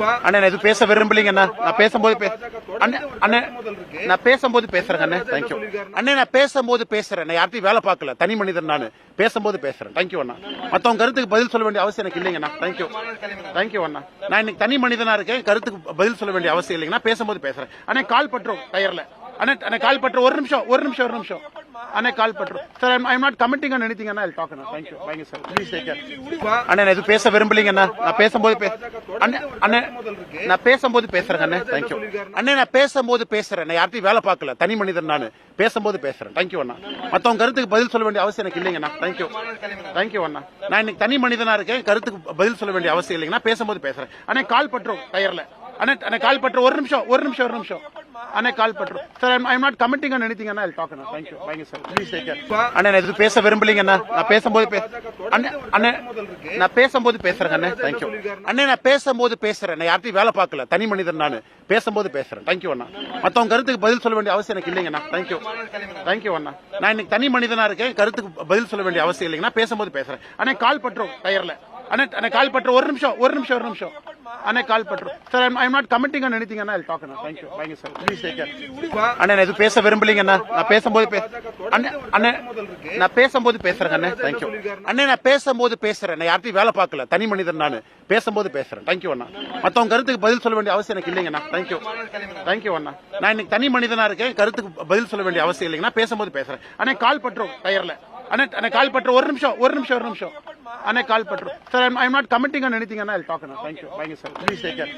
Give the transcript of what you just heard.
அண்ணே நான் இது பேச விரும்பலீங்கண்ணா. நான் பேசும்போது அண்ணே நான் பேசும்போது பேசுறேங்க அண்ணே. தேங்க்யூ அண்ணே. நான் பேசும்போது பேசுறேன். நான் யார்ட்டையும் வேலை பார்க்கல. தனி மனிதன் நான் பேசும்போது பேசுறேன். தேங்க்யூ அண்ணா. மத்தவங்க கருத்துக்கு பதில் சொல்ல வேண்டிய அவசியம் எனக்கு இல்லைங்கண்ணா. தேங்க்யூ தேங்க்யூ அண்ணா. நான் இன்னைக்கு தனி மனிதனா இருக்கேன். கருத்துக்கு பதில் சொல்ல வேண்டிய அவசியம் இல்லைங்கண்ணா. பேசும்போது பேசுறேன். அண்ணே கால் பண்றோம் டயர்ல. அண்ணே கால் பண்றோம். ஒரு நிமிஷம் அண்ணே கால் பண்றோம். Sir I am not commenting on anything அண்ணா. ஐ வில் டாக் அண்ணா. Thank you thank you sir. Please take care. அண்ணே நான் இது பேச விரும்பலீங்கண்ணா. நான் பேசும்போது அண்ணே நான் பேசும்போது பேசுறேங்க அண்ணே. தேங்க்யூ அண்ணே. நான் பேசும்போது பேசுறேன். நான் யார்ட்டையும் வேலை பார்க்கல. தனி மனிதன் நான் பேசும்போது பேசுறேன். தேங்க்யூ அண்ணா. மத்தவங்க கருத்துக்கு பதில் சொல்ல வேண்டிய அவசியம் எனக்கு இல்லைங்கண்ணா. தேங்க்யூ தேங்க்யூ அண்ணா. நான் இன்னைக்கு தனி மனிதனா இருக்கேன். கருத்துக்கு பதில் சொல்ல வேண்டிய அவசியம் இல்லைங்கண்ணா. பேசும்போது பேசுறேன். அண்ணே கால் பண்றோம் டயர்ல. அண்ணே கால் பண்றோம். ஒரு நிமிஷம் அண்ணே கால் பண்றோம். Sir I am not commenting on anything அண்ணா. ஐ வில் டாக் அண்ணா. Thank you thank you sir. Please take care. அண்ணே நான் இது பேச விரும்பலீங்கண்ணா. நான் பேசும்போது அண்ணே நான் பேசும்போது பேசுறேங்க அண்ணே. தேங்க்யூ அண்ணே. நான் பேசும்போது பேசுறேன். நான் யார்ட்டையும் வேலை பார்க்கல. தனி மனிதன் நான் பேசும்போது பேசுறேன். தேங்க்யூ அண்ணா. மத்தவங்க கருத்துக்கு பதில் சொல்ல வேண்டிய அவசியம் எனக்கு இல்லைங்கண்ணா. தேங்க்யூ தேங்க்யூ அண்ணா. நான் இன்னைக்கு தனி மனிதனா இருக்கேன். கருத்துக்கு பதில் சொல்ல வேண்டிய அவசியம் இல்லைங்கண்ணா. பேசும்போது பேசுறேன். அண்ணே கால் பண்றோம் டயர்ல. அண்ணே கால் பண்றோம். ஒரு நிமிஷம் அண்ணே கால் பண்றோம். Sir I am not commenting on anything அண்ணா. ஐ வில் டாக் அண்ணா. Thank you thank you sir. Please take care. அண்ணே நான் இது பேச விரும்பலீங்கண்ணா. நான் பேசும்போது அண்ணே நான் பேசும்போது பேசுறேங்க அண்ணே. தேங்க்யூ அண்ணே. நான் பேசும்போது பேசுறேன். நான் யார்ட்டையும் வேலை பார்க்கல. தனி மனிதன் நான் பேசும்போது பேசுறேன். தேங்க்யூ அண்ணா. மத்தவங்க கருத்துக்கு பதில் சொல்ல வேண்டிய அவசியம் எனக்கு இல்லைங்கண்ணா. தேங்க்யூ தேங்க்யூ அண்ணா. நான் இன்னைக்கு தனி மனிதனா இருக்கேன். கருத்துக்கு பதில் சொல்ல வேண்டிய அவசியம் இல்லைங்கண்ணா. பேசும்போது பேசுறேன். அண்ணே கால் பண்றோம் டயர்ல. அண்ணே கால் பண்றோம். ஒரு நிமிஷம் அண்ணே கால் பண்றோம். Sir I am not commenting on anything அண்ணா. ஐ வில் டாக் அண்ணா. Thank you thank you sir. Please take care.